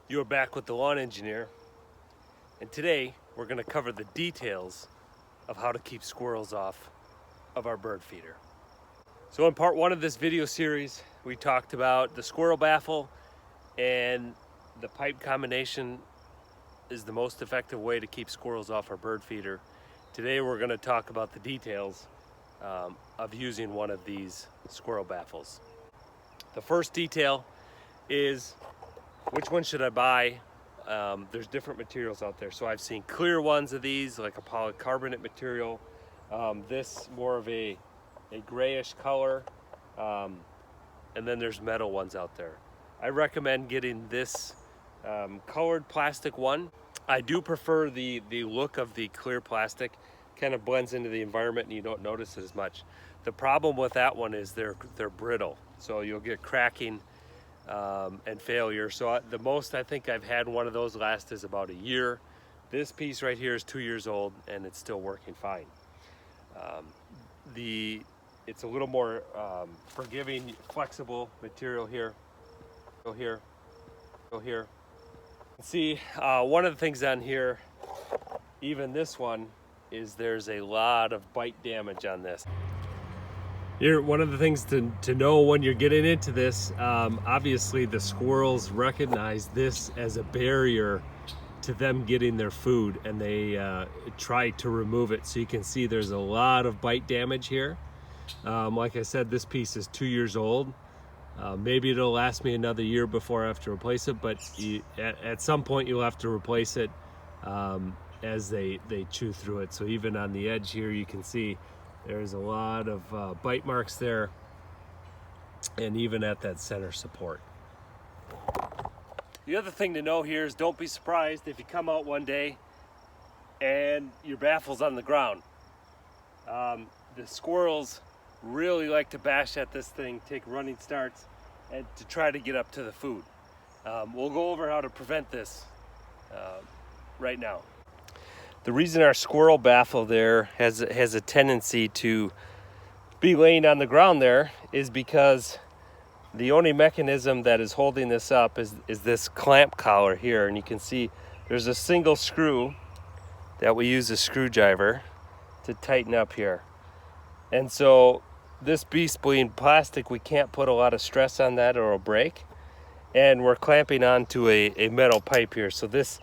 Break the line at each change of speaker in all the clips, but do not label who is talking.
You are back with the Lawn Engineer, and today we're going to cover the details of how to keep squirrels off of our bird feeder. So in part one of this video series, we talked about the squirrel baffle, and the pipe combination is the most effective way to keep squirrels off our bird feeder. Today we're going to talk about the details of using one of these squirrel baffles. The first detail is, which one should I buy? There's different materials out there. So I've seen clear ones of these, like a polycarbonate material. This more of a grayish color. And then there's metal ones out there. I recommend getting this colored plastic one. I do prefer the look of the clear plastic. Kind of blends into the environment and you don't notice it as much. The problem with that one is they're brittle. So you'll get cracking and failure. So the most I think I've had one of those last is about a year. This piece right here is 2 years old and it's still working fine. It's a little more forgiving, flexible material here. Go here, go here. See, one of the things on here, even this one, is there's a lot of bite damage on this. Here, one of the things to know when you're getting into this, obviously the squirrels recognize this as a barrier to them getting their food, and they try to remove it. So you can see there's a lot of bite damage here. Like I said, this piece is 2 years old. Maybe it'll last me another year before I have to replace it, but at some point you'll have to replace it as they chew through it. So even on the edge here, you can see there's a lot of bite marks there, and even at that center support. The other thing to know here is, don't be surprised if you come out one day and your baffle's on the ground. The squirrels really like to bash at this thing, take running starts, and to try to get up to the food. We'll go over how to prevent this right now. The reason our squirrel baffle there has a tendency to be laying on the ground there is because the only mechanism that is holding this up is this clamp collar here. And you can see there's a single screw that we use a screwdriver to tighten up here. And so this beast being plastic, we can't put a lot of stress on that or it'll break. And we're clamping onto a metal pipe here. So this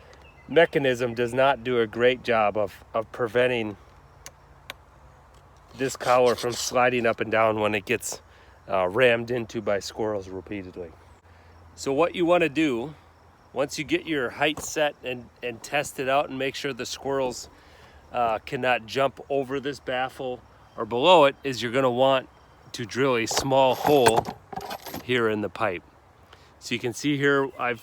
mechanism does not do a great job of preventing this collar from sliding up and down when it gets rammed into by squirrels repeatedly. So what you want to do, once you get your height set and test it out and make sure the squirrels cannot jump over this baffle or below it, is you're going to want to drill a small hole here in the pipe. So you can see here I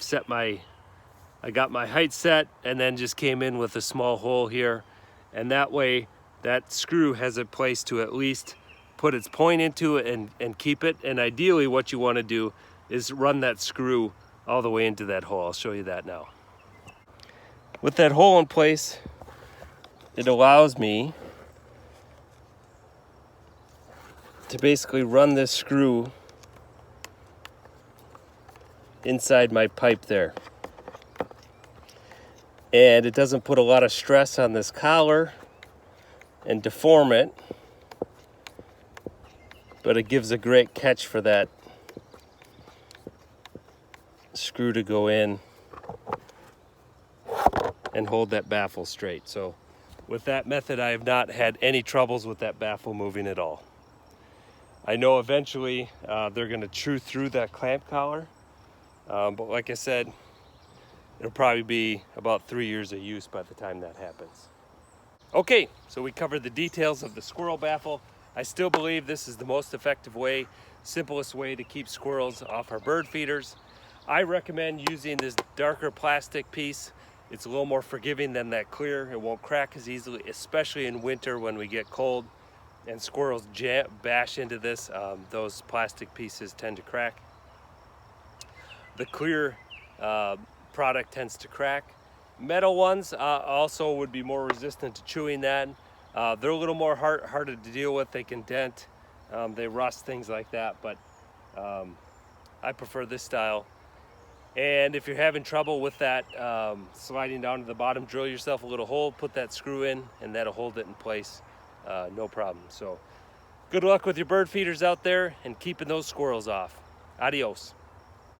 got my height set and then just came in with a small hole here, and that way that screw has a place to at least put its point into it and keep it. And ideally what you want to do is run that screw all the way into that hole. I'll show you that now. With that hole in place, it allows me to basically run this screw inside my pipe there. And it doesn't put a lot of stress on this collar and deform it, but it gives a great catch for that screw to go in and hold that baffle straight. So with that method, I have not had any troubles with that baffle moving at all. I know eventually they're going to chew through that clamp collar, but like I said, it'll probably be about 3 years of use by the time that happens. Okay, so we covered the details of the squirrel baffle. I still believe this is the most effective way, simplest way to keep squirrels off our bird feeders. I recommend using this darker plastic piece. It's a little more forgiving than that clear. It won't crack as easily, especially in winter when we get cold and squirrels bash into this. Those plastic pieces tend to crack. The clear product tends to crack. Metal ones also would be more resistant to chewing that. They're a little more harder to deal with. They can dent, they rust, things like that, but I prefer this style. And if you're having trouble with that sliding down to the bottom, drill yourself a little hole, put that screw in, and that'll hold it in place, no problem. So good luck with your bird feeders out there and keeping those squirrels off. Adios.